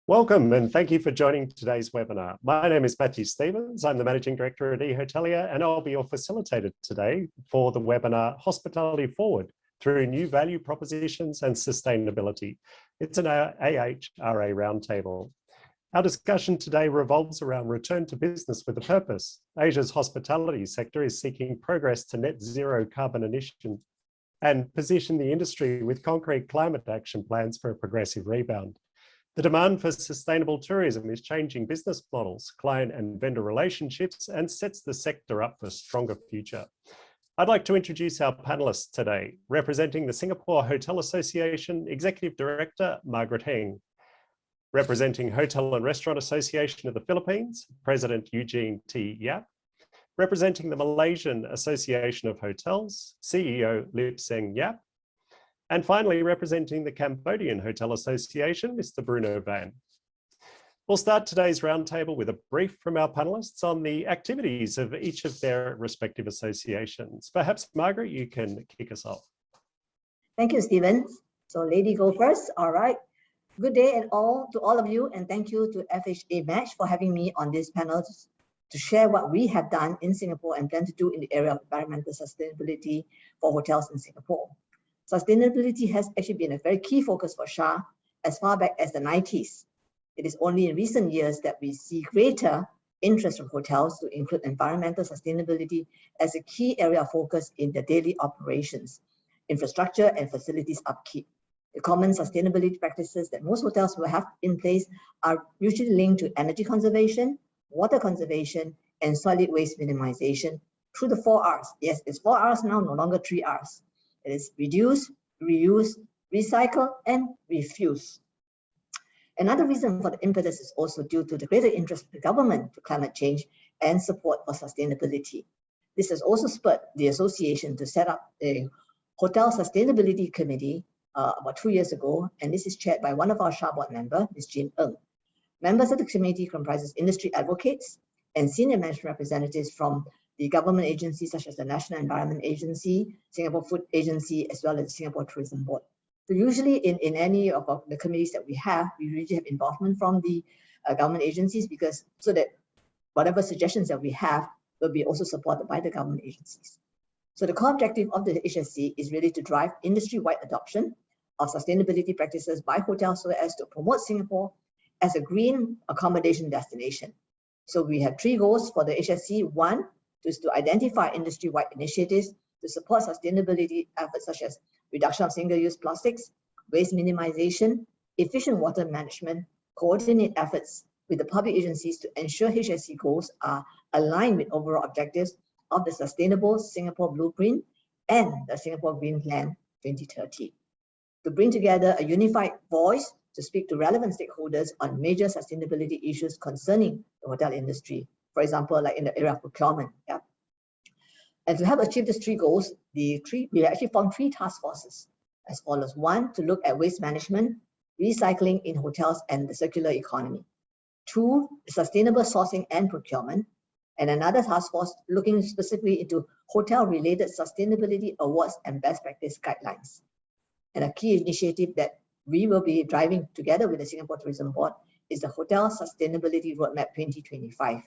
Welcome and thank you for joining today's webinar. My name is Matthew Stevens. I'm the Managing Director at eHotelia and I'll be your facilitator today for the webinar Hospitality Forward through New Value Propositions and Sustainability. It's an AHRA Roundtable. Our discussion today revolves around return to business with a purpose. Asia's hospitality sector is seeking progress to net zero carbon emission and position the industry with concrete climate action plans for a progressive rebound. The demand for sustainable tourism is changing business models, client and vendor relationships, and sets the sector up for a stronger future. I'd like to introduce our panelists today. Representing the Singapore Hotel Association, Executive Director, Margaret Heng. Representing Hotel and Restaurant Association of the Philippines, President Eugene T. Yap. Representing the Malaysian Association of Hotels, CEO Lip Seng Yap. And finally, representing the Cambodian Hotel Association, Mr. Bruno Van. We'll start today's roundtable with a brief from our panelists on the activities of each of their respective associations. Perhaps, Margaret, you can kick us off. Thank you, Stephen. So lady go first. All right. Good day to all of you, and thank you to FHA Match for having me on this panel to share what we have done in Singapore and plan to do in the area of environmental sustainability for hotels in Singapore. Sustainability has actually been a very key focus for SHA as far back as the 90s. It is only in recent years that we see greater interest from hotels to include environmental sustainability as a key area of focus in their daily operations, infrastructure and facilities upkeep. The common sustainability practices that most hotels will have in place are usually linked to energy conservation, water conservation, and solid waste minimization through the 4 Rs. Yes, it's 4 Rs now, no longer 3 Rs. It is reduce, reuse, recycle, and refuse. Another reason for the impetus is also due to the greater interest of the government to climate change and support for sustainability. This has also spurred the association to set up a Hotel Sustainability Committee about 2 years ago, and this is chaired by one of our SHA board members, Ms. Jean Ng. Members of the committee comprises industry advocates and senior management representatives from the government agencies such as the National Environment Agency, Singapore Food Agency, as well as the Singapore Tourism Board. So usually in any of the committees that we usually have involvement from the government agencies so that whatever suggestions that we have will be also supported by the government agencies. So the core objective of the HSC is really to drive industry-wide adoption of sustainability practices by hotels so as to promote Singapore as a green accommodation destination. So we have 3 goals for the HSC. One is to identify industry-wide initiatives to support sustainability efforts such as reduction of single-use plastics, waste minimization, efficient water management, coordinate efforts with the public agencies to ensure HSC goals are aligned with overall objectives of the Sustainable Singapore Blueprint and the Singapore Green Plan 2030. To bring together a unified voice to speak to relevant stakeholders on major sustainability issues concerning the hotel industry. For example, like in the area of procurement. Yeah. And to help achieve these 3 goals, we actually formed 3 task forces as follows. 1, to look at waste management, recycling in hotels and the circular economy. 2, sustainable sourcing and procurement. And another task force looking specifically into hotel-related sustainability awards and best practice guidelines. And a key initiative that we will be driving together with the Singapore Tourism Board is the Hotel Sustainability Roadmap 2025.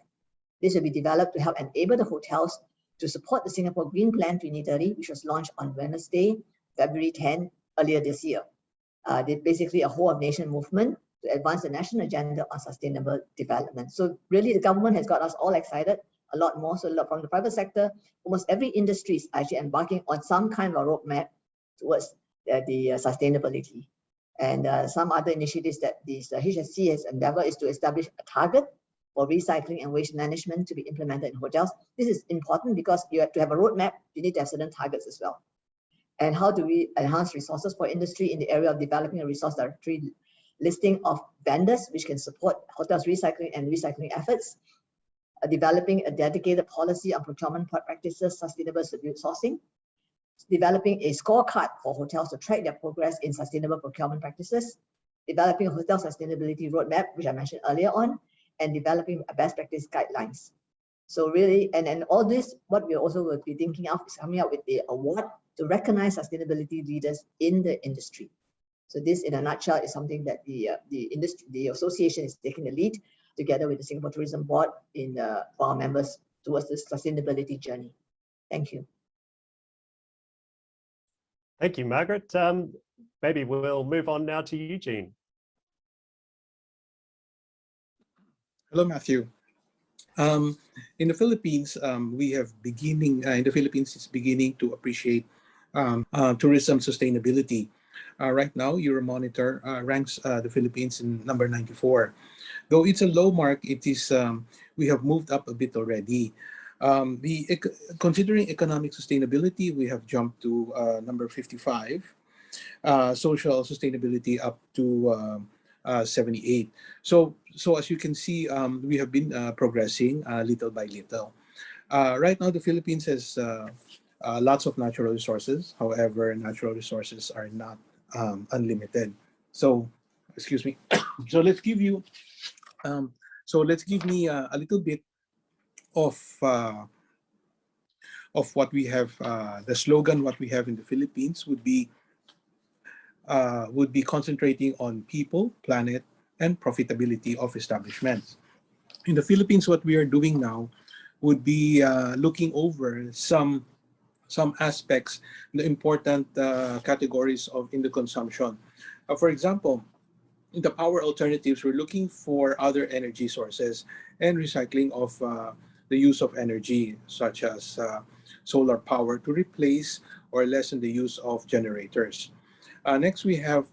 This will be developed to help enable the hotels to support the Singapore Green Plan 2030, which was launched on Wednesday, February 10, earlier this year. Basically a whole of nation movement to advance the national agenda on sustainable development. So really the government has got us all excited, a lot more. So from the private sector, almost every industry is actually embarking on some kind of a roadmap towards the sustainability. And some other initiatives that the HSC has endeavored is to establish a target for recycling and waste management to be implemented in hotels. This is important because you have to have a roadmap, you need to have certain targets as well. And how do we enhance resources for industry in the area of developing a resource directory listing of vendors which can support hotels recycling and recycling efforts, developing a dedicated policy on procurement practices, sustainable sourcing, developing a scorecard for hotels to track their progress in sustainable procurement practices, developing a hotel sustainability roadmap, which I mentioned earlier on, and developing a best practice guidelines. So really, and all this, what we also will be thinking of is coming up with the award to recognize sustainability leaders in the industry. So this, in a nutshell, is something that the association is taking the lead together with the Singapore Tourism Board for our members towards this sustainability journey. Thank you. Thank you, Margaret. Maybe we'll move on now to Eugene. Hello, Matthew. In the Philippines, we have in the Philippines is beginning to appreciate tourism sustainability. Right now, Euromonitor ranks the Philippines in number 94. Though it's a low mark, it is we have moved up a bit already. Considering economic sustainability, we have jumped to number 55. Social sustainability up to 78. So as you can see, we have been progressing little by little. Right now, the Philippines has lots of natural resources. However, natural resources are not unlimited. So, excuse me. So let's give you. Let's give me a little bit of what we have. The slogan what we have in the Philippines would be concentrating on people, planet, and profitability of establishments. In the Philippines, what we are doing now would be looking over some aspects, the important categories in the consumption. For example, in the power alternatives, we're looking for other energy sources and recycling of the use of energy, such as solar power, to replace or lessen the use of generators. Next, we have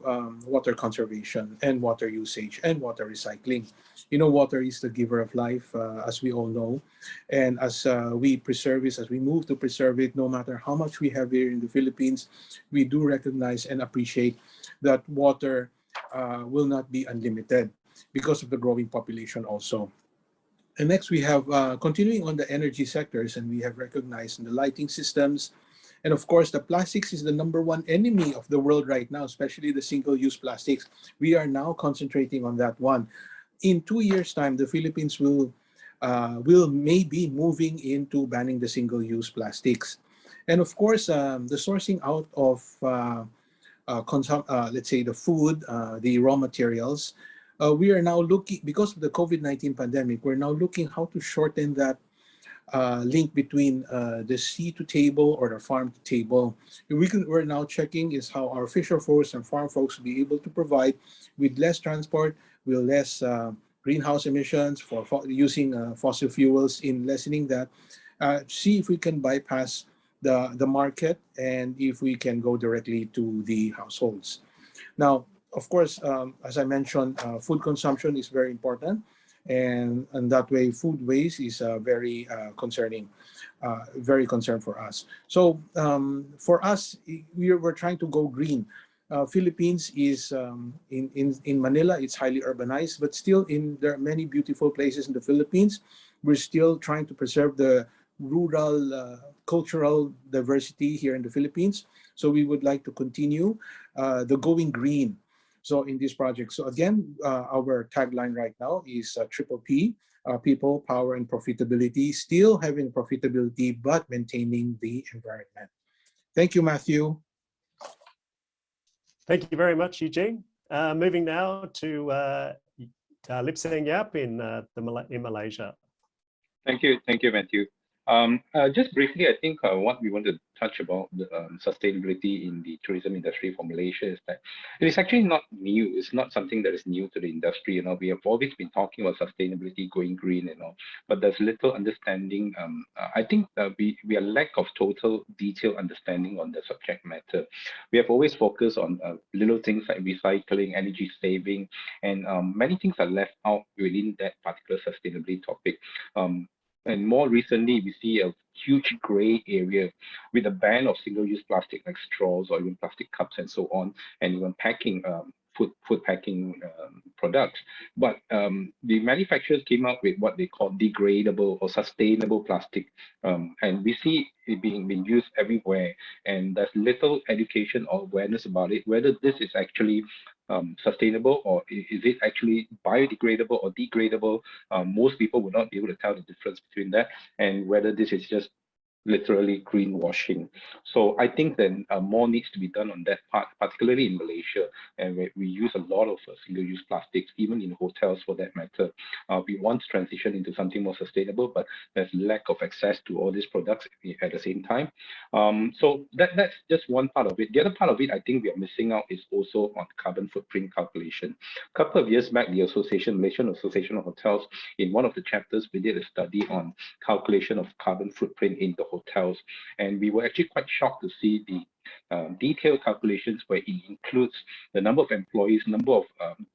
water conservation and water usage and water recycling. You know, water is the giver of life, as we all know. And as we preserve it, as we move to preserve it, no matter how much we have here in the Philippines, we do recognize and appreciate that water will not be unlimited because of the growing population also. And next, we have continuing on the energy sectors, and we have recognized in the lighting systems. And of course, the plastics is the #1 enemy of the world right now, especially the single-use plastics. We are now concentrating on that one. In 2 years' time, the Philippines will maybe moving into banning the single-use plastics. And of course, the sourcing out of let's say the food, the raw materials. We are now looking, because of the COVID-19 pandemic, we're now looking how to shorten that link between the sea to table or the farm to table. We're now checking is how our fisher folks and farm folks will be able to provide with less transport, with less greenhouse emissions for using fossil fuels in lessening that. See if we can bypass the market and if we can go directly to the households. Now, of course, as I mentioned, food consumption is very important. And that way, food waste is very concerning, very concerned for us. So for us, we're trying to go green. Philippines is in Manila, it's highly urbanized, but still there are many beautiful places in the Philippines. We're still trying to preserve the rural cultural diversity here in the Philippines. So we would like to continue the going green. So in this project, so again, our tagline right now is triple P, people, power, and profitability, still having profitability, but maintaining the environment. Thank you, Matthew. Thank you very much, Eugene. Moving now to Lip Seng Yap in Malaysia. Thank you, Matthew. Just briefly, I think what we want to touch about the sustainability in the tourism industry for Malaysia is that it is actually not new. It's not something that is new to the industry. We have always been talking about sustainability, going green, but there's little understanding. I think we are lack of total detailed understanding on the subject matter. We have always focused on little things like recycling, energy saving, and many things are left out within that particular sustainability topic. And more recently, we see a huge gray area with a ban of single-use plastic like straws or even plastic cups and so on, and even packing, food packing products. But the manufacturers came up with what they call degradable or sustainable plastic, and we see it being used everywhere. And there's little education or awareness about it, whether this is actually sustainable or is it actually biodegradable or degradable. Most people would not be able to tell the difference between that, and whether this is just literally greenwashing. So I think then more needs to be done on that part, particularly in Malaysia, and we use a lot of single-use plastics, even in hotels for that matter. We want to transition into something more sustainable, but there's lack of access to all these products at the same time. So that's just one part of it. The other part of it, I think we are missing out, is also on carbon footprint calculation. A couple of years back, the Malaysian Association of Hotels, in one of the chapters, we did a study on calculation of carbon footprint in the hotels, and we were actually quite shocked to see the detailed calculations where it includes the number of employees, number of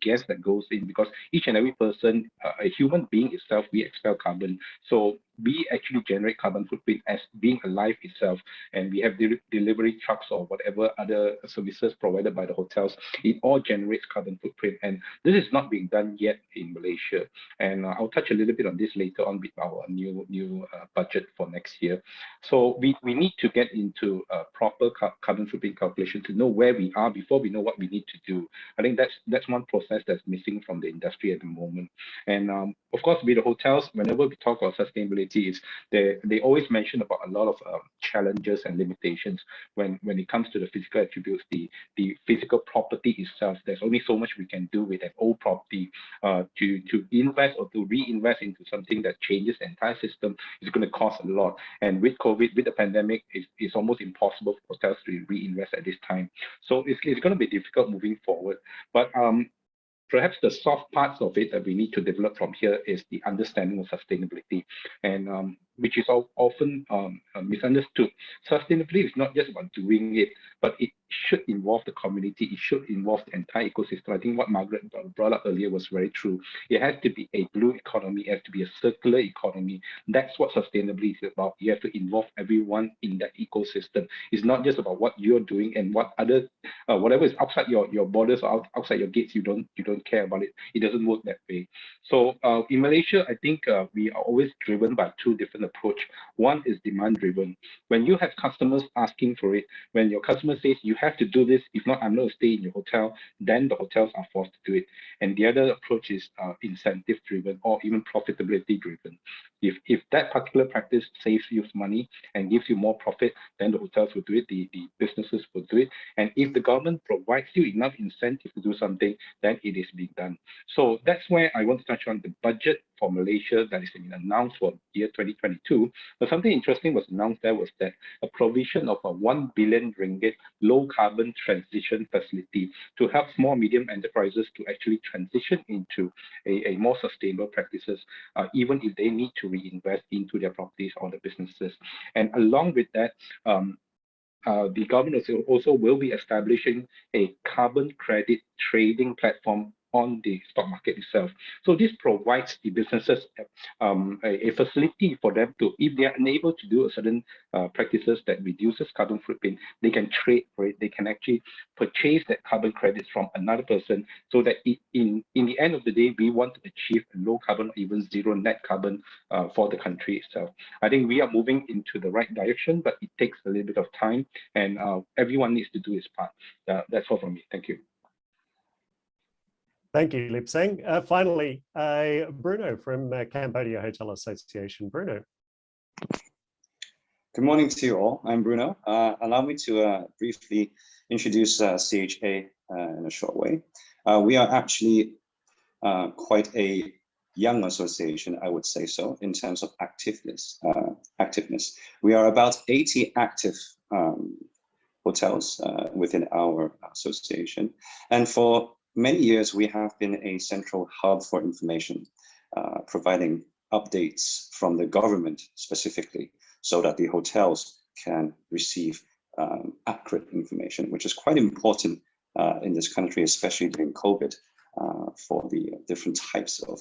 guests that goes in, because each and every person, a human being itself, we expel carbon. So we actually generate carbon footprint as being alive itself, and we have delivery trucks or whatever other services provided by the hotels. It all generates carbon footprint, and this is not being done yet in Malaysia. And I'll touch a little bit on this later on with our new budget for next year. So we need to get into proper carbon footprint calculation to know where we are before we know what we need to do. I think that's one process that's missing from the industry at the moment. And of course, with the hotels, whenever we talk about sustainability, is they always mention about a lot of challenges and limitations when it comes to the physical attributes, the physical property itself. There's only so much we can do with an old property. To invest or to reinvest into something that changes the entire system is going to cost a lot. And with COVID, with the pandemic, it's almost impossible for hotels to reinvest at this time. So it's going to be difficult moving forward. But perhaps the soft parts of it that we need to develop from here is the understanding of sustainability, and which is often misunderstood. Sustainability is not just about doing it, but it should involve the community. It should involve the entire ecosystem. I think what Margaret brought up earlier was very true. It has to be a blue economy. It has to be a circular economy. That's what sustainability is about. You have to involve everyone in that ecosystem. It's not just about what you're doing and what other whatever is outside your borders or outside your gates. You don't care about it. It doesn't work that way. So in Malaysia, I think we are always driven by two different approach. One is demand driven. When you have customers asking for it, when your customer says you have to do this, if not, I'm going to stay in your hotel, then the hotels are forced to do it. And the other approach is incentive driven or even profitability driven. If that particular practice saves you money and gives you more profit, then the hotels will do it, the businesses will do it. And if the government provides you enough incentive to do something, then it is being done. So that's where I want to touch on the budget for Malaysia that is being announced for year 2022. But something interesting was announced there was that a provision of a 1 billion ringgit low carbon transition facility to help small medium enterprises to actually transition into a more sustainable practices, even if they need to reinvest into their properties or the businesses. And along with that, the government also will be establishing a carbon credit trading platform on the stock market itself. So this provides the businesses a facility for them to, if they are unable to do a certain practices that reduces carbon footprint, they can trade for it. They can actually purchase that carbon credits from another person, so that in the end of the day, we want to achieve low carbon or even zero net carbon for the country itself. I think we are moving into the right direction, but it takes a little bit of time, and everyone needs to do his part. That's all from me. Thank you. Thank you, Lip Seng. Finally, Bruno from Cambodia Hotel Association. Bruno. Good morning to you all. I'm Bruno. Allow me to briefly introduce CHA in a short way. We are actually quite a young association, I would say so, in terms of activeness. We are about 80 active hotels within our association, and for many years, we have been a central hub for information, providing updates from the government specifically, so that the hotels can receive accurate information, which is quite important in this country, especially during COVID, for the different types of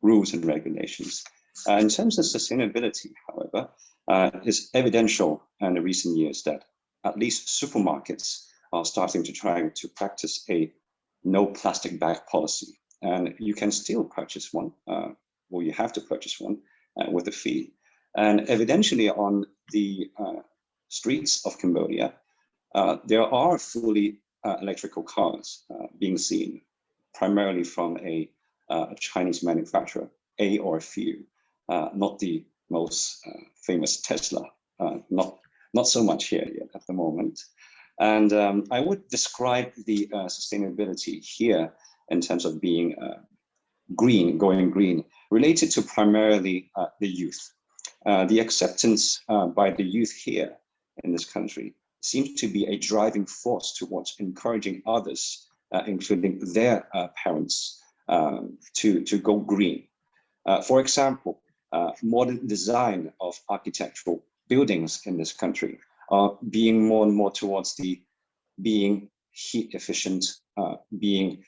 rules and regulations. In terms of sustainability, however, it's evidential in the recent years that at least supermarkets are starting to try to practice a no plastic bag policy, and you can still purchase one, or you have to purchase one with a fee. And evidentially on the streets of Cambodia, there are fully electrical cars being seen, primarily from a Chinese manufacturer, a or a few, not the most famous Tesla not so much here yet at the moment. And I would describe the sustainability here in terms of being green, going green, related to primarily the youth. The acceptance by the youth here in this country seems to be a driving force towards encouraging others, including their parents, to go green. For example, modern design of architectural buildings in this country are being more and more towards the being heat efficient, being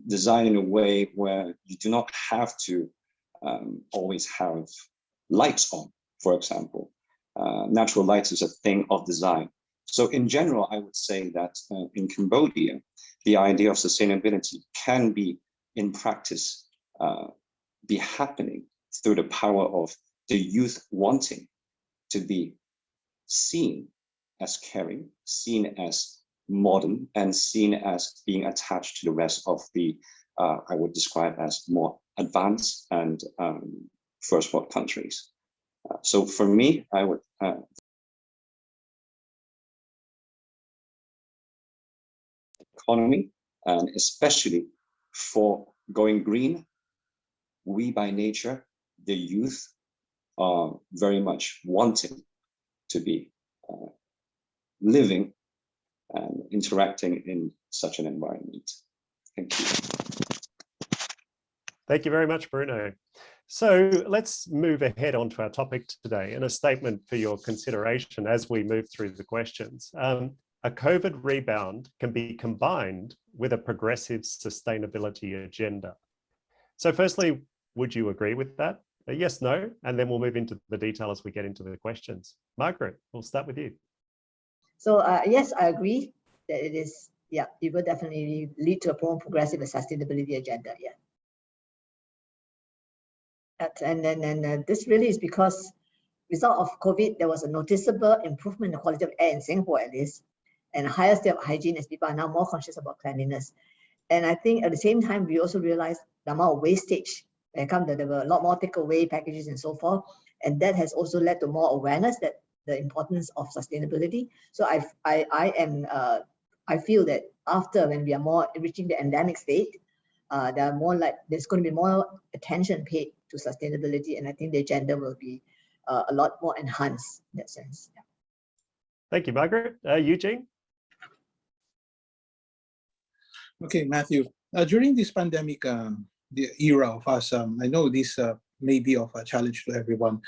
designed in a way where you do not have to always have lights on, for example. Natural light is a thing of design. So in general, I would say that in Cambodia, the idea of sustainability can be in practice be happening through the power of the youth wanting to be seen as caring, seen as modern, and seen as being attached to the rest of the, I would describe as more advanced and first world countries. So for me, I would economy, and especially for going green, we by nature, the youth, are very much wanting to be living and interacting in such an environment. Thank you. Thank you very much, Bruno. So let's move ahead onto our topic today and a statement for your consideration as we move through the questions. A COVID rebound can be combined with a progressive sustainability agenda. So firstly, would you agree with that? A yes, no, and then we'll move into the detail as we get into the questions. Margaret, we'll start with you. So yes, I agree that it is, yeah, it will definitely lead to a more progressive and sustainability agenda, yeah. And then this really is because result of COVID, there was a noticeable improvement in the quality of air in Singapore at least, and a higher state of hygiene as people are now more conscious about cleanliness. And I think at the same time, we also realized the amount of wastage. There were a lot more takeaway packages and so forth. And that has also led to more awareness that the importance of sustainability. So I feel that after, when we are more reaching the endemic state, there's going to be more attention paid to sustainability. And I think the agenda will be a lot more enhanced in that sense. Yeah. Thank you, Margaret. Eugene? Okay, Matthew. During this pandemic, the era of us, I know this may be of a challenge to everyone,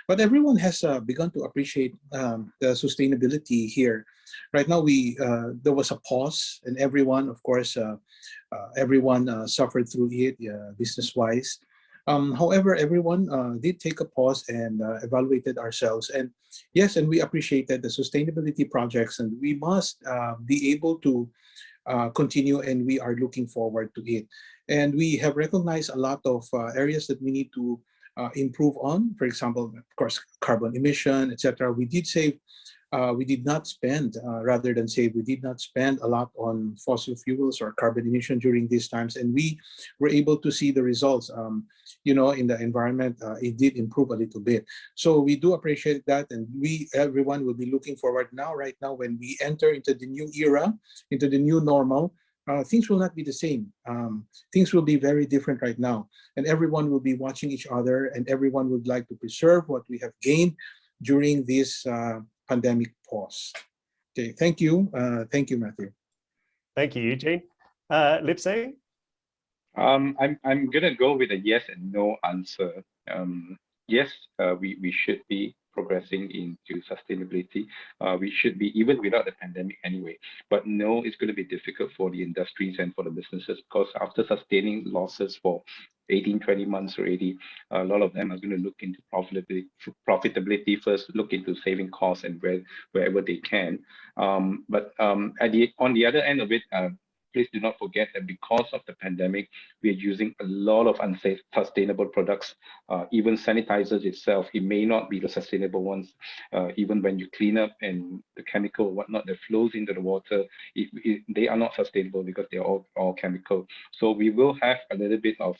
but everyone has begun to appreciate the sustainability here. Right now, there was a pause, and everyone, of course, everyone suffered through it business-wise. However, everyone did take a pause and evaluated ourselves. And yes, and we appreciated the sustainability projects, and we must be able to continue, and we are looking forward to it. And we have recognized a lot of areas that we need to improve on. For example, of course, carbon emission, etc. We did save. We did not spend, rather than save, we did not spend a lot on fossil fuels or carbon emission during these times, and we were able to see the results. You know, in the environment, it did improve a little bit. So we do appreciate that, and everyone will be looking forward now, right now, when we enter into the new era, into the new normal. Things will not be the same. Things will be very different right now, and everyone will be watching each other, and everyone would like to preserve what we have gained during this pandemic pause. Okay, thank you. Thank you, Matthew. Thank you, Eugene. Lipsang? I'm gonna go with a yes and no answer. Yes, we should be progressing into sustainability. We should be, even without the pandemic anyway. But no, it's going to be difficult for the industries and for the businesses, because after sustaining losses for 18, 20 months already, a lot of them are going to look into profitability first, look into saving costs and wherever they can. But on the other end of it, please do not forget that because of the pandemic, we are using a lot of unsustainable products. Even sanitizers itself, it may not be the sustainable ones. Even when you clean up and the chemical, whatnot, that flows into the water, they are not sustainable because they're all chemical. So we will have a little bit of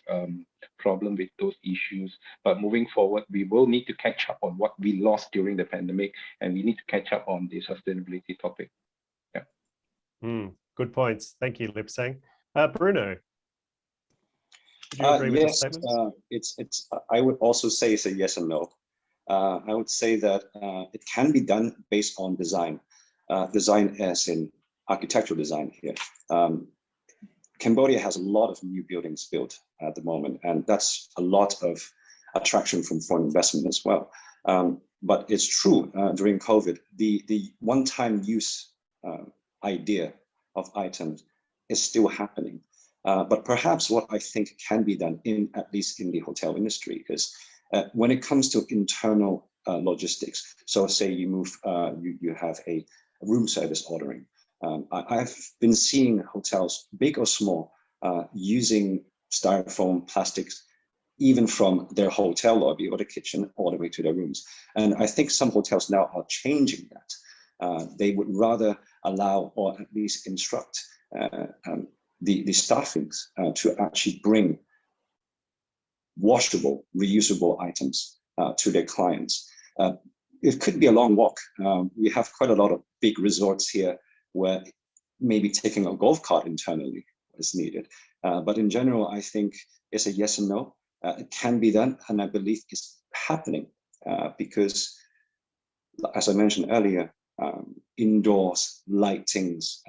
problem with those issues. But moving forward, we will need to catch up on what we lost during the pandemic, and we need to catch up on the sustainability topic. Yeah. Good points. Thank you, Lip Sang. Bruno, would you agree with the Yes, statements? I would also say it's a yes and no. I would say that it can be done based on design, design as in architectural design here. Cambodia has a lot of new buildings built at the moment, and that's a lot of attraction from foreign investment as well. But it's true, during COVID, the one-time use idea of items is still happening. But perhaps what I think can be done, at least in the hotel industry, is when it comes to internal logistics. So say you move, you have a room service ordering. I've been seeing hotels, big or small, using styrofoam, plastics, even from their hotel lobby or the kitchen all the way to their rooms. And I think some hotels now are changing that. They would rather allow, or at least instruct, the staffings to actually bring washable, reusable items to their clients. It could be a long walk. We have quite a lot of big resorts here where maybe taking a golf cart internally is needed. But in general, I think it's a yes and no. It can be done, and I believe it's happening because, as I mentioned earlier, indoors lightings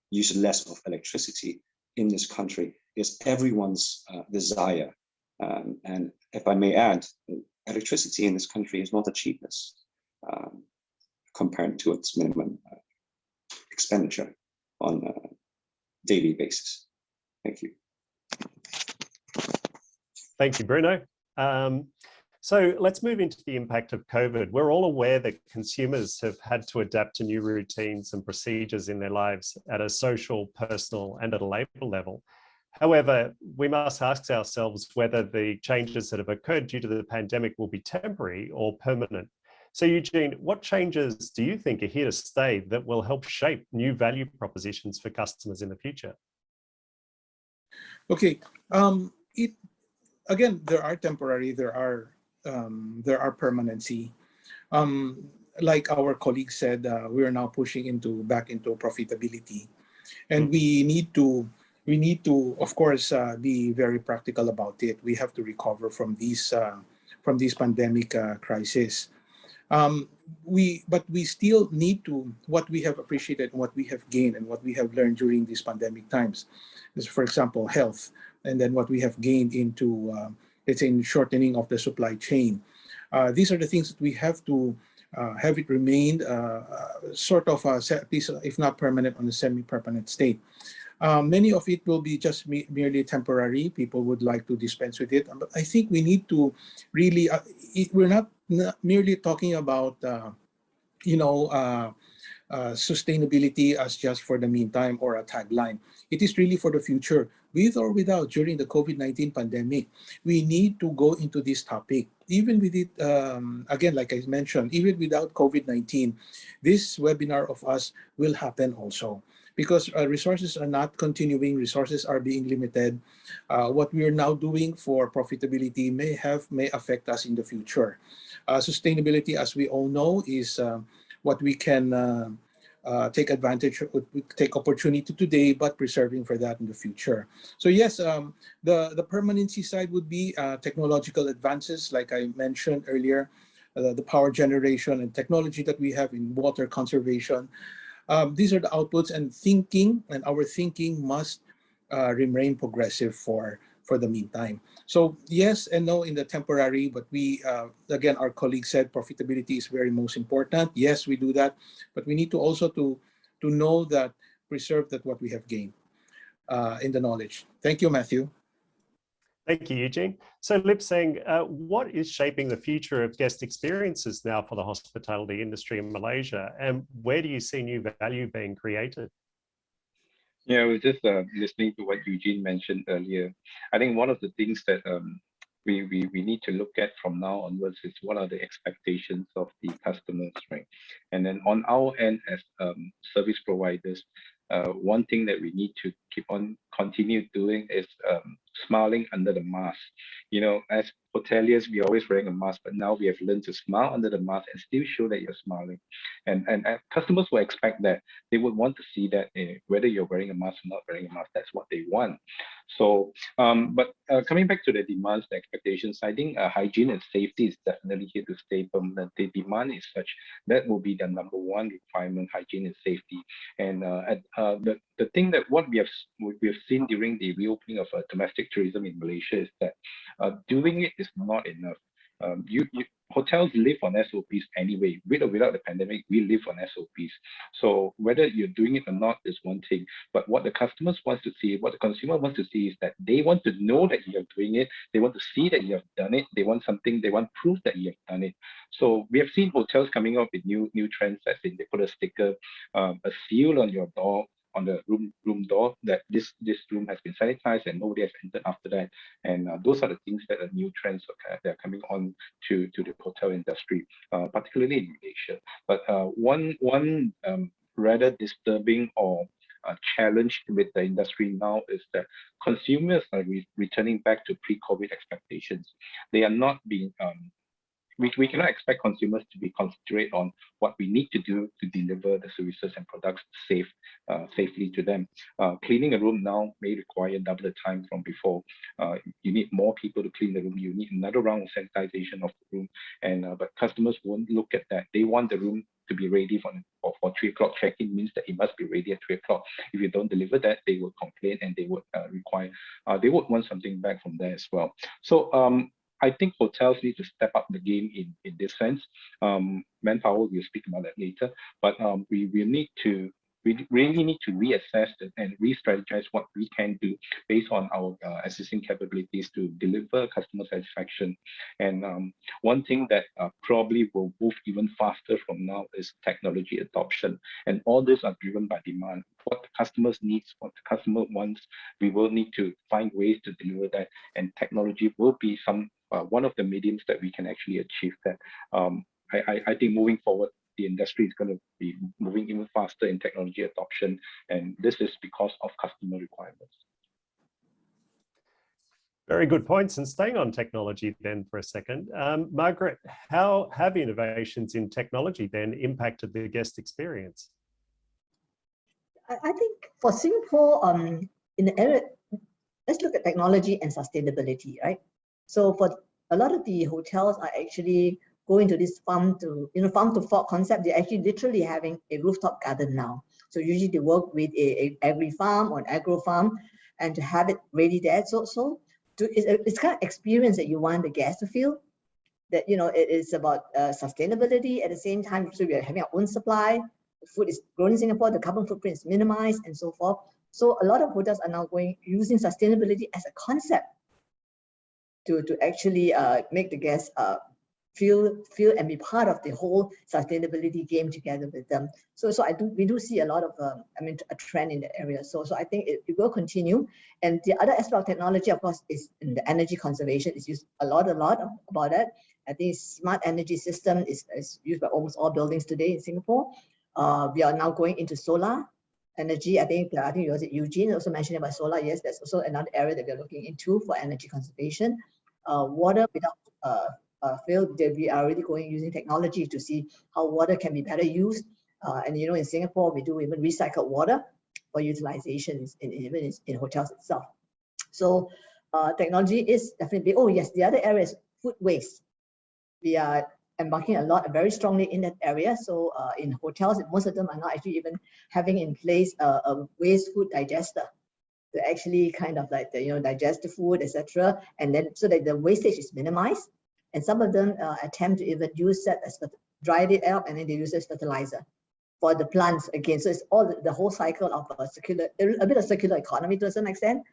use less of electricity in this country is everyone's desire. And if I may add, electricity in this country is not the cheapest compared to its minimum expenditure on a daily basis. Thank you. Thank you, Bruno. So let's move into the impact of COVID. We're all aware that consumers have had to adapt to new routines and procedures in their lives at a social, personal, and at a labor level. However, we must ask ourselves whether the changes that have occurred due to the pandemic will be temporary or permanent. So Eugene, what changes do you think are here to stay that will help shape new value propositions for customers in the future? Okay, again, there are temporary, there are permanency. Like our colleague said, we are now pushing back into profitability, and we need to, of course, be very practical about it. We have to recover from this pandemic crisis. But we still need to, what we have appreciated, what we have gained, and what we have learned during these pandemic times is, for example, health, and then what we have gained into, let's say, in shortening of the supply chain. These are the things that we have to have it remained sort of, at least if not permanent, on a semi-permanent state. Many of it will be just merely temporary. People would like to dispense with it. But I think we need to really, we're not merely talking about, sustainability as just for the meantime or a tagline. It is really for the future. With or without, during the COVID-19 pandemic, we need to go into this topic. Even with it, again, like I mentioned, even without COVID-19, this webinar of us will happen also. Because resources are not continuing, resources are being limited. What we are now doing for profitability may affect us in the future. Sustainability, as we all know, is what we can take advantage of, take opportunity today, but preserving for that in the future. So yes, the permanency side would be technological advances, like I mentioned earlier, the power generation and technology that we have in water conservation. These are the outputs, and our thinking must remain progressive for the meantime. So yes and no in the temporary, but we, again, our colleague said profitability is very most important. Yes, we do that, but we need to also to know that, preserve that what we have gained in the knowledge. Thank you, Matthew. Thank you, Eugene. So Lip Sang, what is shaping the future of guest experiences now for the hospitality industry in Malaysia, and where do you see new value being created? Yeah, I was just listening to what Eugene mentioned earlier. I think one of the things that we need to look at from now onwards is what are the expectations of the customers, right? And then on our end as service providers, one thing that we need to continue doing is smiling under the mask. You know, as hoteliers, we're always wearing a mask, but now we have learned to smile under the mask and still show that you're smiling. And customers will expect that. They would want to see that whether you're wearing a mask or not wearing a mask, that's what they want. So, but coming back to the demands, the expectations, I think hygiene and safety is definitely here to stay permanent. The demand is such that will be the number one requirement: hygiene and safety. And the thing that what we have seen during the reopening of domestic tourism in Malaysia is that doing it is not enough. Hotels live on SOPs anyway. With or without the pandemic, we live on SOPs. So whether you're doing it or not is one thing, but what the customers want to see, what the consumer wants to see is that they want to know that you are doing it. They want to see that you have done it. They want something, they want proof that you have done it. So we have seen hotels coming up with new trends, as in they put a sticker, a seal on your door, on the room door, that this room has been sanitized and nobody has entered after that. And those are the things that are new trends that are coming on to the hotel industry, particularly in Malaysia. But one rather disturbing or challenge with the industry now is that consumers are returning back to pre-COVID expectations. They are not being we cannot expect consumers to be concentrate on what we need to do to deliver the services and products safely to them. Cleaning a room now may require double the time from before. You need more people to clean the room. You need another round of sanitization of the room. And but customers won't look at that. They want the room to be ready for 3 o'clock check-in. Means that it must be ready at 3 o'clock. If you don't deliver that, they will complain and they would they would want something back from there as well. So I think hotels need to step up the game in this sense. Manpower, we'll speak about that later, but we really need to reassess and re-strategize what we can do based on our existing capabilities to deliver customer satisfaction. And one thing that probably will move even faster from now is technology adoption. And all this are driven by demand. What the customers needs, what the customer wants, we will need to find ways to deliver that. And technology will be one of the mediums that we can actually achieve that. I think moving forward, the industry is going to be moving even faster in technology adoption, and this is because of customer requirements. Very good points. And staying on technology then for a second, Margaret, how have innovations in technology then impacted the guest experience? I think for Singapore, in the area, let's look at technology and sustainability, right? So for a lot of the hotels are actually going to this farm to fork concept. They're actually literally having a rooftop garden now. So usually they work with a agri farm or an agro farm and to have it ready there. It's kind of experience that you want the guests to feel that, it is about sustainability. At the same time, so we are having our own supply. The food is grown in Singapore, the carbon footprint is minimized and so forth. So a lot of hotels are now using sustainability as a concept to actually make the guests feel and be part of the whole sustainability game together with them. So we do see a lot of a trend in the area. So I think it will continue. And the other aspect of technology, of course, is in the energy conservation. It's used a lot about that. I think smart energy system is used by almost all buildings today in Singapore. We are now going into solar energy. I think it was Eugene also mentioned about solar. Yes, that's also another area that we're looking into for energy conservation. Water without field, that we are really using technology to see how water can be better used. And in Singapore, we do even recycled water for utilization even in hotels itself. So technology is definitely, oh yes, the other area is food waste. We are embarking very strongly in that area. So in hotels, most of them are not actually even having in place a waste food digester to actually kind of like digest the food, etc. And then so that the wastage is minimized. And some of them attempt to even use that as dried it up and then they use it as fertilizer for the plants again. So it's all the whole cycle of a bit of circular economy to a certain extent.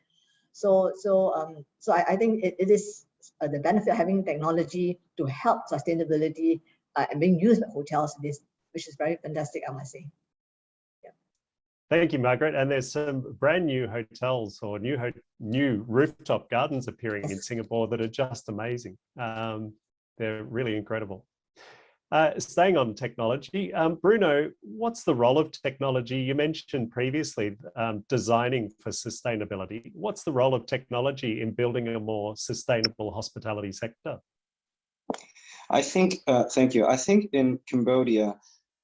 So I think it is the benefit of having technology to help sustainability and being used by hotels, which is very fantastic, I must say. Thank you, Margaret. And there's some brand new hotels or new rooftop gardens appearing in Singapore that are just amazing. They're really incredible. Staying on technology, Bruno, what's the role of technology? You mentioned previously designing for sustainability. What's the role of technology in building a more sustainable hospitality sector? I think, thank you. I think in Cambodia,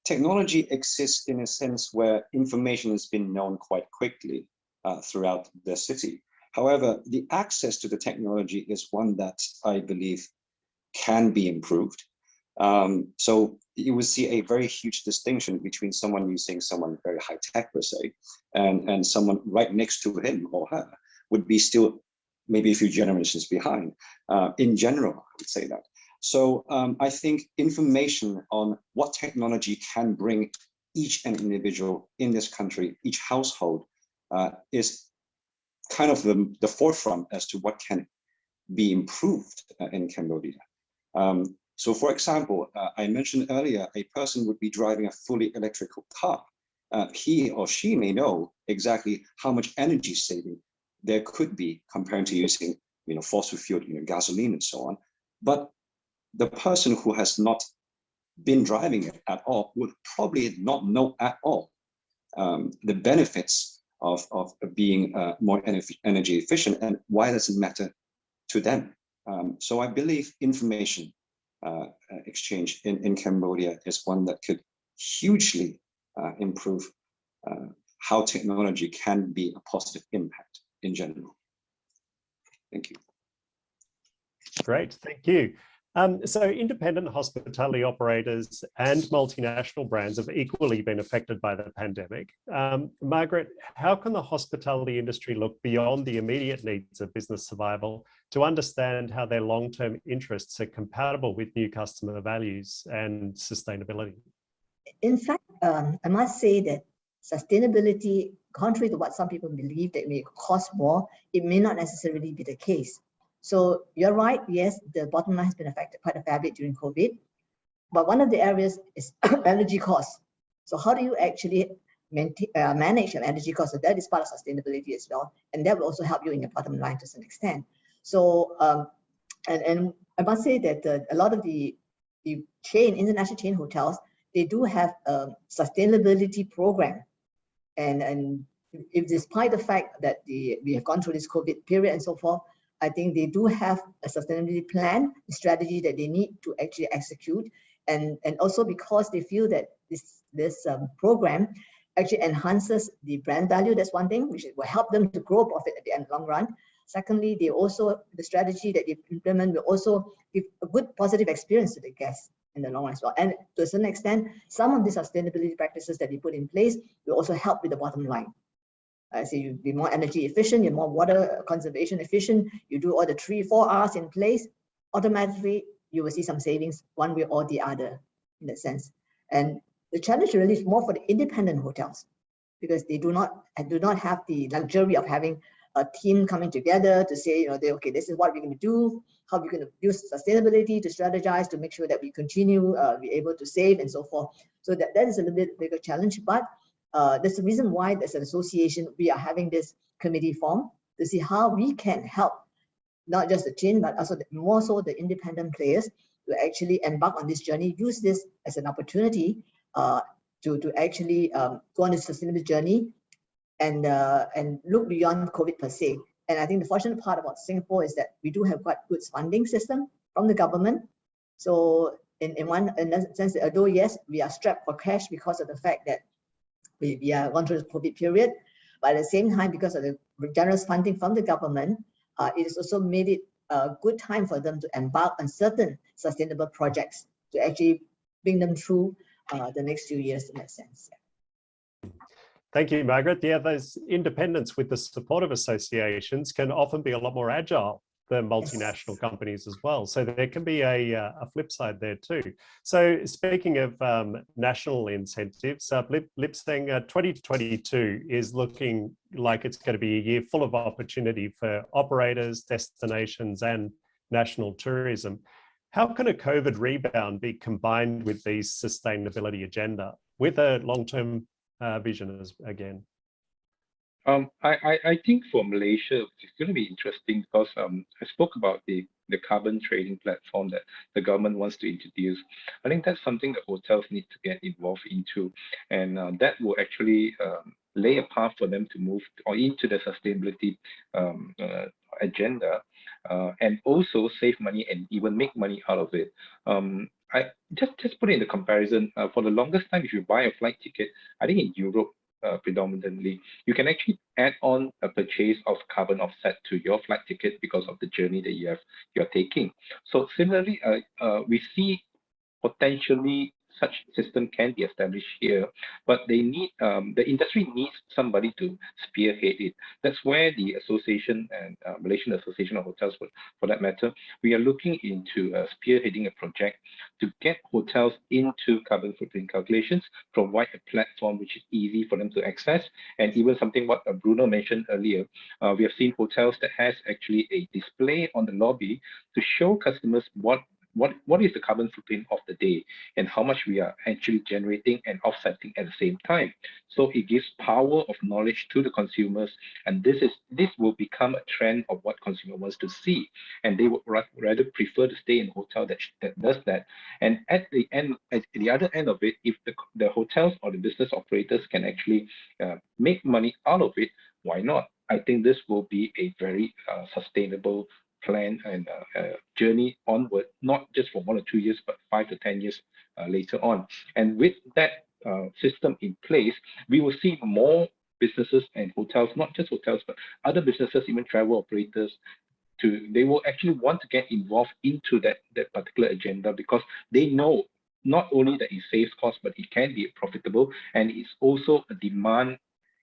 technology exists in a sense where information has been known quite quickly throughout the city. However, the access to the technology is one that I believe can be improved. So you will see a very huge distinction between someone using someone very high tech per se, and someone right next to him or her would be still maybe a few generations behind. In general, I would say that. So I think information on what technology can bring each and individual in this country, each household, is kind of the forefront as to what can be improved in Cambodia. So for example, I mentioned earlier, a person would be driving a fully electrical car. He or she may know exactly how much energy saving there could be compared to using, fossil fuel, gasoline and so on. But the person who has not been driving it at all would probably not know at all the benefits of being more energy efficient, and why does it matter to them. So I believe information exchange in Cambodia is one that could hugely improve how technology can be a positive impact in general. Thank you. Great, thank you. So independent hospitality operators and multinational brands have equally been affected by the pandemic. Margaret, how can the hospitality industry look beyond the immediate needs of business survival to understand how their long-term interests are compatible with new customer values and sustainability? In fact, I must say that sustainability, contrary to what some people believe that it may cost more, it may not necessarily be the case. So you're right, yes, the bottom line has been affected quite a fair bit during COVID, but one of the areas is energy costs. So how do you actually manage your energy costs? So that is part of sustainability as well, and that will also help you in your bottom line to some extent. So, and I must say that a lot of the international chain hotels, they do have a sustainability program, and if despite the fact that we have gone through this COVID period and so forth, I think they do have a sustainability plan, a strategy that they need to actually execute, and also because they feel that this program actually enhances the brand value. That's one thing which will help them to grow profit at the end long run. Secondly, the strategy that they implement will also give a good positive experience to the guests in the long run as well. And to a certain extent, some of the sustainability practices that they put in place will also help with the bottom line. So you be more energy efficient, you're more water conservation efficient, you do all the 3-4 R's in place, automatically you will see some savings one way or the other in that sense. And the challenge really is more for the independent hotels, because they do not have the luxury of having a team coming together to say, okay, this is what we're going to do, how we're going to use sustainability to strategize to make sure that we continue, be able to save and so forth. So that is a little bit bigger challenge, but that's the reason why as an association, we are having this committee form to see how we can help, not just the chain, but also more so the independent players to actually embark on this journey, use this as an opportunity to actually go on this sustainable journey and look beyond COVID per se. And I think the fortunate part about Singapore is that we do have quite good funding system from the government. So in that sense, although yes, we are strapped for cash because of the fact that we are going through the COVID period, but at the same time, because of the generous funding from the government, it has also made it a good time for them to embark on certain sustainable projects to actually bring them through the next few years in that sense. Thank you, Margaret. Yeah, those independents with the support of associations can often be a lot more agile than multinational companies as well. So there can be a flip side there too. So speaking of national incentives, Lipsang 2022 is looking like it's going to be a year full of opportunity for operators, destinations, and national tourism. How can a COVID rebound be combined with the sustainability agenda with a long-term vision again? I think for Malaysia, it's going to be interesting because I spoke about the carbon trading platform that the government wants to introduce. I think that's something that hotels need to get involved into, and that will actually lay a path for them to move or into the sustainability agenda, and also save money and even make money out of it. I just put it in the comparison. For the longest time, if you buy a flight ticket, I think in Europe, predominantly, you can actually add on a purchase of carbon offset to your flight ticket because of the journey that you're taking. So similarly, we see potentially such system can be established here, but they need the industry needs somebody to spearhead it. That's where the association and Malaysian Association of Hotels, for that matter, we are looking into spearheading a project to get hotels into carbon footprint calculations, provide a platform which is easy for them to access, and even something what Bruno mentioned earlier. We have seen hotels that has actually a display on the lobby to show customers what is the carbon footprint of the day and how much we are actually generating and offsetting at the same time. So it gives power of knowledge to the consumers, and this will become a trend of what consumer wants to see, and they would rather prefer to stay in a hotel that does that. And at the other end of it, if the hotels or the business operators can actually make money out of it, why not? I think this will be a very sustainable plan and journey onward, not just for 1 or 2 years, but 5 to 10 years later on. And with that system in place, we will see more businesses and hotels, not just hotels, but other businesses, even travel operators, they will actually want to get involved into that particular agenda, because they know not only that it saves costs, but it can be profitable, and it's also a demand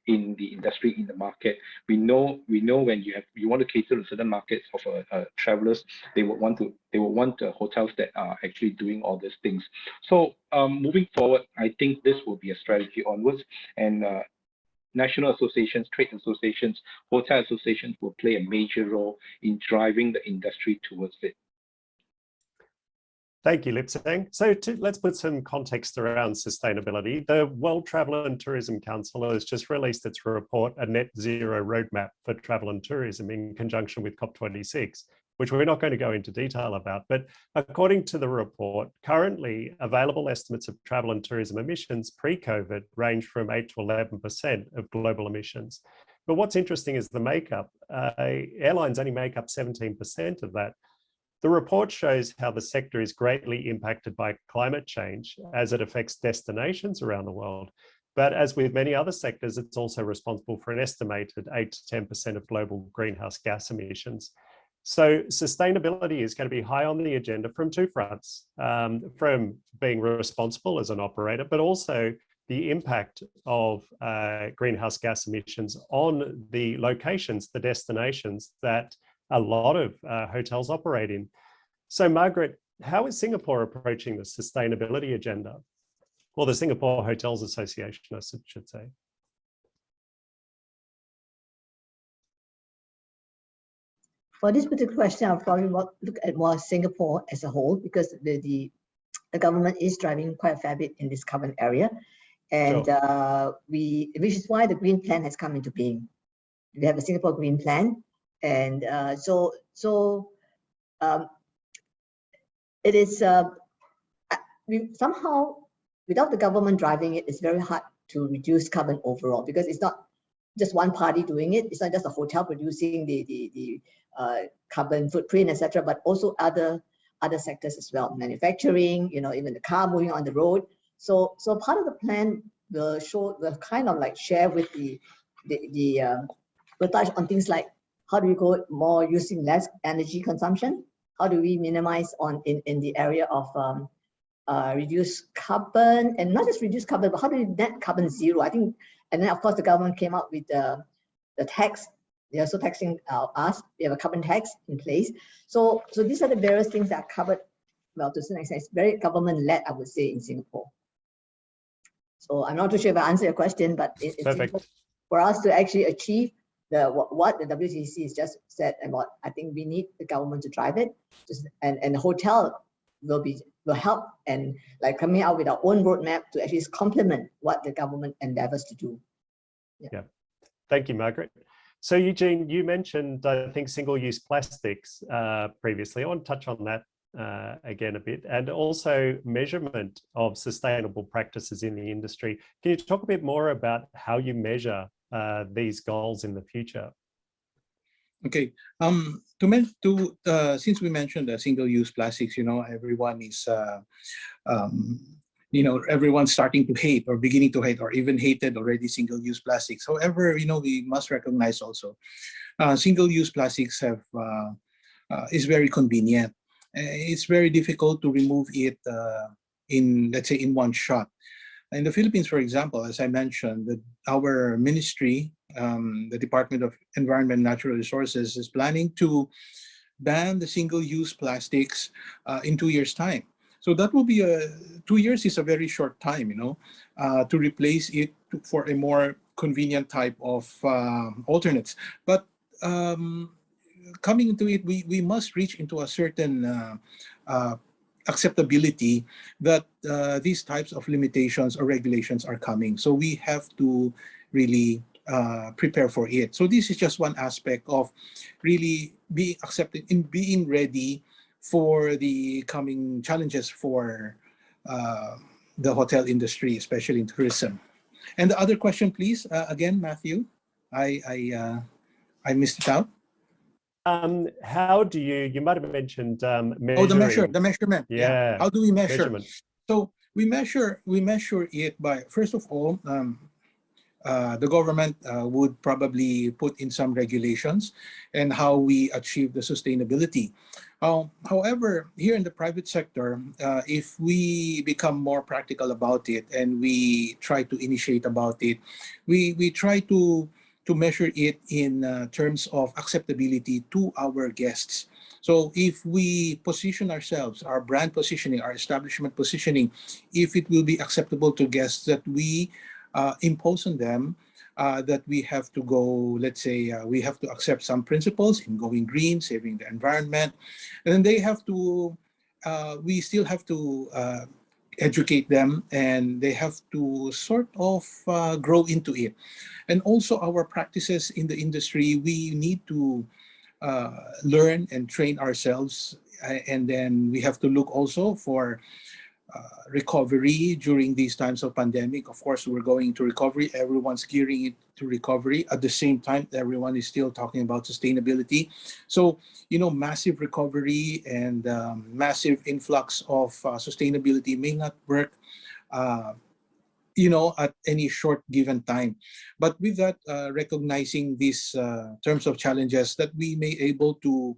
in the industry, in the market. We know when you want to cater to certain markets of travelers, they will want hotels that are actually doing all these things. So moving forward, I think this will be a strategy onwards, and national associations, trade associations, hotel associations will play a major role in driving the industry towards it. Thank you, Lipsang. So let's put some context around sustainability. The World Travel and Tourism Council has just released its report, A Net Zero Roadmap for Travel and Tourism, in conjunction with COP26, which we're not going to go into detail about. But according to the report, currently available estimates of travel and tourism emissions pre-COVID range from 8 to 11% of global emissions. But what's interesting is the makeup. Airlines only make up 17% of that. The report shows how the sector is greatly impacted by climate change as it affects destinations around the world. But as with many other sectors, it's also responsible for an estimated 8 to 10% of global greenhouse gas emissions. So sustainability is going to be high on the agenda from two fronts, from being responsible as an operator, but also the impact of greenhouse gas emissions on the locations, the destinations that a lot of hotels operate in. So Margaret, how is Singapore approaching the sustainability agenda? Or the Singapore Hotels Association, I should say. For this particular question, I'll probably look at more Singapore as a whole, because the government is driving quite a fair bit in this carbon area. And sure. Which is why the Green Plan has come into being. We have a Singapore Green Plan. And it is somehow, without the government driving it, it's very hard to reduce carbon overall, because it's not just one party doing it. It's not just a hotel producing the carbon footprint, etc., but also other sectors as well, manufacturing, even the car moving on the road. So part of the plan will kind of like share with we'll touch on things like, how do we go more using less energy consumption? How do we minimize in the area of reduce carbon, and not just reduce carbon, but how do we net carbon zero? I think, and then of course the government came up with the tax. They're also taxing us. We have a carbon tax in place. So these are the various things that are covered. Well, to some extent, it's very government-led, I would say, in Singapore. So I'm not too sure if I answered your question, but it's for us to actually achieve what the WTC has just said about, I think we need the government to drive it, and the hotel will help, and like coming out with our own roadmap to actually complement what the government endeavors to do. Yeah. Thank you, Margaret. So Eugene, you mentioned, I think, single-use plastics previously. I want to touch on that again a bit, and also measurement of sustainable practices in the industry. Can you talk a bit more about how you measure these goals in the future? Okay. Since we mentioned the single-use plastics, everyone is, everyone's starting to hate or beginning to hate or even hated already single-use plastics. However, we must recognize also single-use plastics is very convenient. It's very difficult to remove it let's say, in one shot. In the Philippines, for example, as I mentioned, our ministry, the Department of Environment and Natural Resources, is planning to ban the single-use plastics in 2 years' time. So that will be 2 years is a very short time, to replace it for a more convenient type of alternates. But coming into it, we must reach into a certain acceptability that these types of limitations or regulations are coming. So we have to really prepare for it. So this is just one aspect of really being accepted in being ready for the coming challenges for the hotel industry, especially in tourism. And the other question, please, again, Matthew, I missed it out. How do you might have mentioned measuring. Oh, the measurement. Yeah. How do we measure? Measurement. So we measure it by, first of all, the government would probably put in some regulations and how we achieve the sustainability. However, here in the private sector, if we become more practical about it and we try to initiate about it, we try to measure it in terms of acceptability to our guests. So if we position ourselves, our brand positioning, our establishment positioning, if it will be acceptable to guests, that we impose on them that we have to go, let's say, we have to accept some principles in going green, saving the environment, and then they have to, we still have to educate them, and they have to sort of grow into it. And also our practices in the industry, we need to learn and train ourselves, and then we have to look also for recovery during these times of pandemic. Of course, we're going into recovery. Everyone's gearing it to recovery. At the same time, everyone is still talking about sustainability. So, massive recovery and massive influx of sustainability may not work, at any short given time. But with that, recognizing these terms of challenges, that we may able to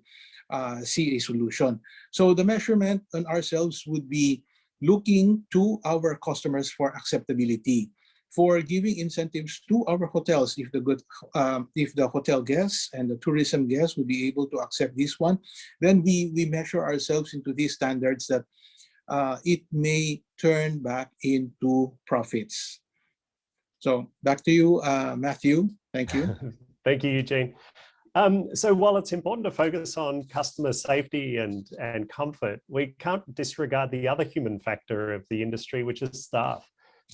see a solution. So the measurement on ourselves would be looking to our customers for acceptability, for giving incentives to our hotels. If the hotel guests and the tourism guests will be able to accept this one, then we measure ourselves into these standards that it may turn back into profits. So back to you, Matthew. Thank you. Thank you, Eugene. So while it's important to focus on customer safety and comfort, we can't disregard the other human factor of the industry, which is staff.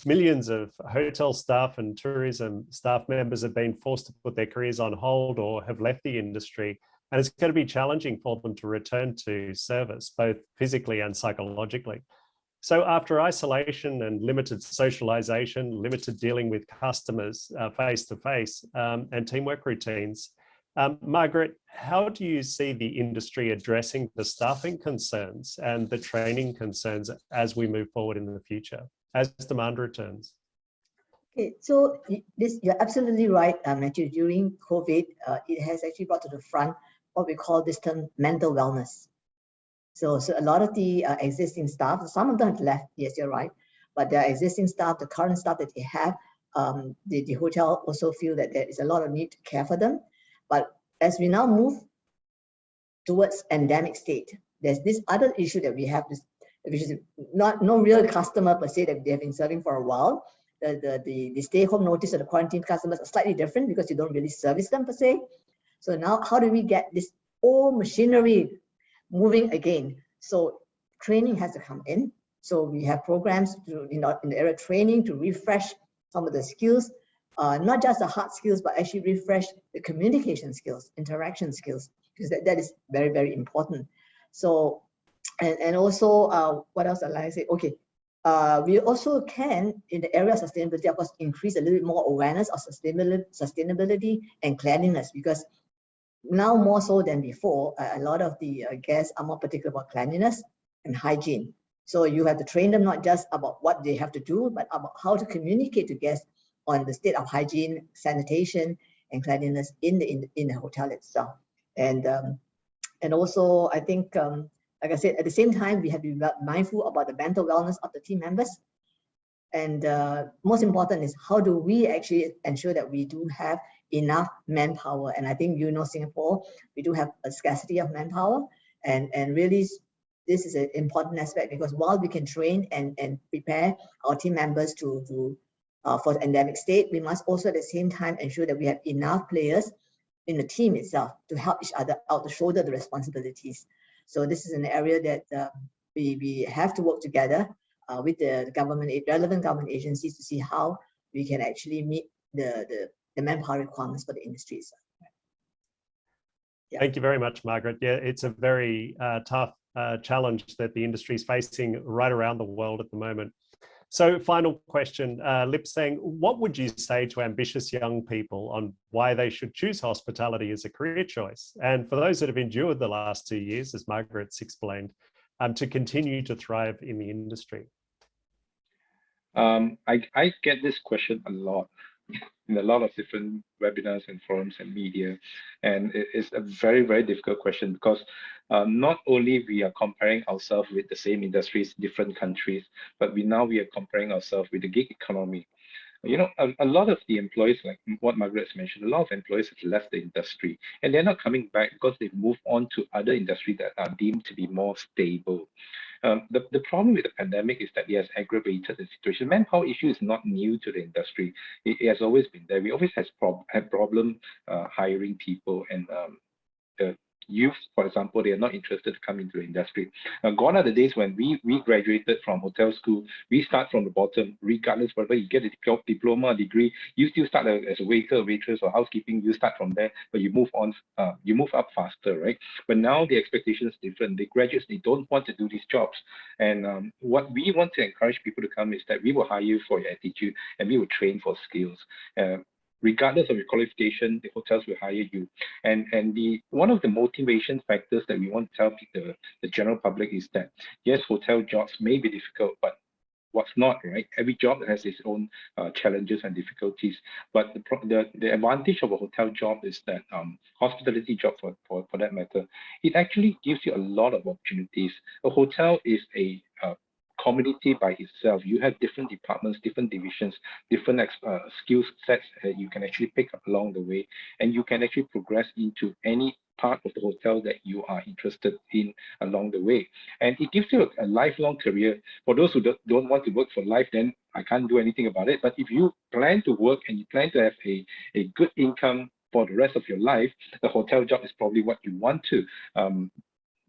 Millions of hotel staff and tourism staff members have been forced to put their careers on hold or have left the industry. And it's going to be challenging for them to return to service, both physically and psychologically. So after isolation and limited socialization, limited dealing with customers face-to-face, and teamwork routines, Margaret, how do you see the industry addressing the staffing concerns and the training concerns as we move forward in the future, as demand returns? Okay, so you're absolutely right, Matthew. During COVID, it has actually brought to the front what we call this term mental wellness. So a lot of the existing staff, some of them have left, yes, you're right, but the existing staff, the current staff that they have, the hotel also feel that there is a lot of need to care for them. But as we now move towards endemic state, there's this other issue that we have, which is no real customer per se that they have been serving for a while. The stay-home notice or the quarantine customers are slightly different because you don't really service them per se. So now, how do we get this old machinery moving again? So training has to come in. So we have programs in the area of training to refresh some of the skills not just the hard skills, but actually refresh the communication skills, interaction skills, because that is very, very important. So, and also, what else I'd like to say? Okay, we also can, in the area of sustainability, of course, increase a little bit more awareness of sustainability and cleanliness, because now more so than before, a lot of the guests are more particular about cleanliness and hygiene. So you have to train them not just about what they have to do, but about how to communicate to guests on the state of hygiene, sanitation, and cleanliness in the hotel itself. And also, I think, like I said, at the same time, we have to be mindful about the mental wellness of the team members. And most important is, how do we actually ensure that we do have enough manpower? And I think, you know, Singapore, we do have a scarcity of manpower, and really this is an important aspect, because while we can train and prepare our team members for the endemic state, we must also at the same time ensure that we have enough players in the team itself to help each other out, to shoulder the responsibilities. So this is an area that we have to work together with the relevant government agencies to see how we can actually meet the manpower requirements for the industries. Yeah. Thank you very much, Margaret. Yeah, it's a very tough challenge that the industry is facing right around the world at the moment. So final question, Lip Seng, what would you say to ambitious young people on why they should choose hospitality as a career choice? And for those that have endured the last 2 years, as Margaret's explained, to continue to thrive in the industry? I get this question a lot in a lot of different webinars and forums and media, and it is a very, very difficult question, because not only we are comparing ourselves with the same industries, different countries, but we are comparing ourselves with the gig economy. You know, a lot of the employees, like what Margaret's mentioned, a lot of employees have left the industry, and they're not coming back because they've moved on to other industries that are deemed to be more stable. The problem with the pandemic is that it has aggravated the situation. Manpower issue is not new to the industry. It has always been there. We always have problem hiring people, and the youth, for example, they are not interested to come into the industry. Gone are the days when we graduated from hotel school, we start from the bottom, regardless whether you get a diploma, degree, you still start as a waiter, waitress, or housekeeping, you start from there, but you move on, you move up faster, right? But now the expectation is different. The graduates, they don't want to do these jobs. And what we want to encourage people to come is that we will hire you for your attitude, and we will train for skills. Regardless of your qualification, the hotels will hire you. And one of the motivation factors that we want to tell the general public is that, yes, hotel jobs may be difficult, but what's not, right? Every job has its own challenges and difficulties. But the advantage of a hotel job is that, hospitality job for that matter, it actually gives you a lot of opportunities. A hotel is a community by itself. You have different departments, different divisions, different skill sets that you can actually pick up along the way, and you can actually progress into any part of the hotel that you are interested in along the way. And it gives you a lifelong career. For those who don't want to work for life, then I can't do anything about it. But if you plan to work and you plan to have a good income for the rest of your life, the hotel job is probably what you want to.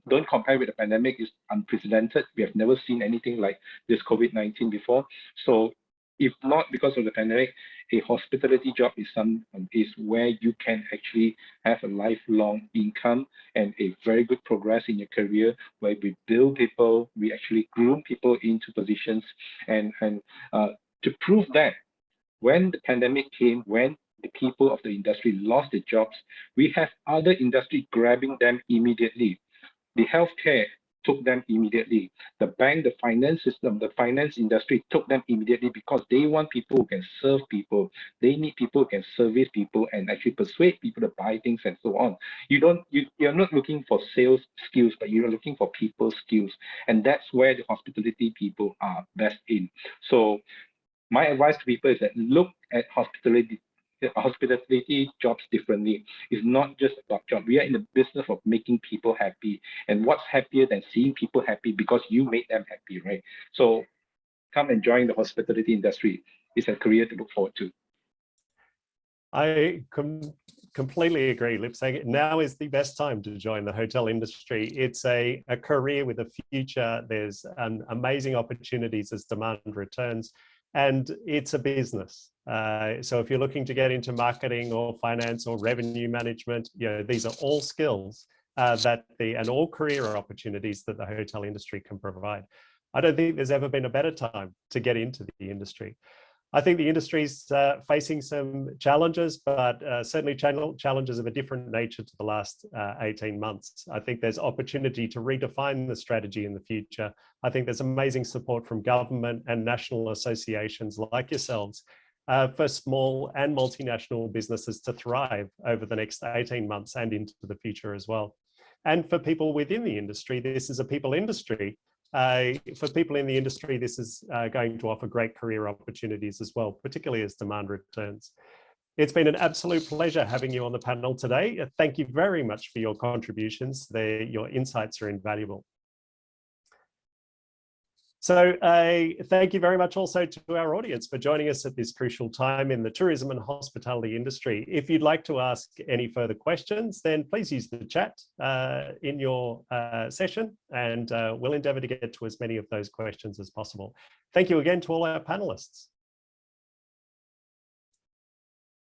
Don't compare with the pandemic. It's unprecedented. We have never seen anything like this COVID-19 before. So if not because of the pandemic, a hospitality job is where you can actually have a lifelong income and a very good progress in your career, where we build people, we actually groom people into positions. And to prove that, when the pandemic came, when the people of the industry lost their jobs, we have other industry grabbing them immediately. The healthcare took them immediately. The bank, the finance system, the finance industry took them immediately, because they want people who can serve people. They need people who can service people and actually persuade people to buy things and so on. You're not looking for sales skills, but you're looking for people skills. And that's where the hospitality people are best in. So my advice to people is that look at hospitality jobs differently. It's not just about job. We are in the business of making people happy. And what's happier than seeing people happy because you made them happy, right? So come and join the hospitality industry. It's a career to look forward to. I completely agree, Lip Seng. Now is the best time to join the hotel industry. It's a career with a future. There's amazing opportunities as demand returns. And it's a business. So if you're looking to get into marketing or finance or revenue management, these are all skills and all career opportunities that the hotel industry can provide. I don't think there's ever been a better time to get into the industry. I think the industry's facing some challenges, but certainly challenges of a different nature to the last 18 months. I think there's opportunity to redefine the strategy in the future. I think there's amazing support from government and national associations like yourselves for small and multinational businesses to thrive over the next 18 months and into the future as well. And for people within the industry, this is a people industry. For people in the industry, this is going to offer great career opportunities as well, particularly as demand returns. It's been an absolute pleasure having you on the panel today. Thank you very much for your contributions. Your insights are invaluable. So thank you very much also to our audience for joining us at this crucial time in the tourism and hospitality industry. If you'd like to ask any further questions, then please use the chat in your session, and we'll endeavour to get to as many of those questions as possible. Thank you again to all our panelists.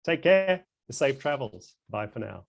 Take care, safe travels. Bye for now.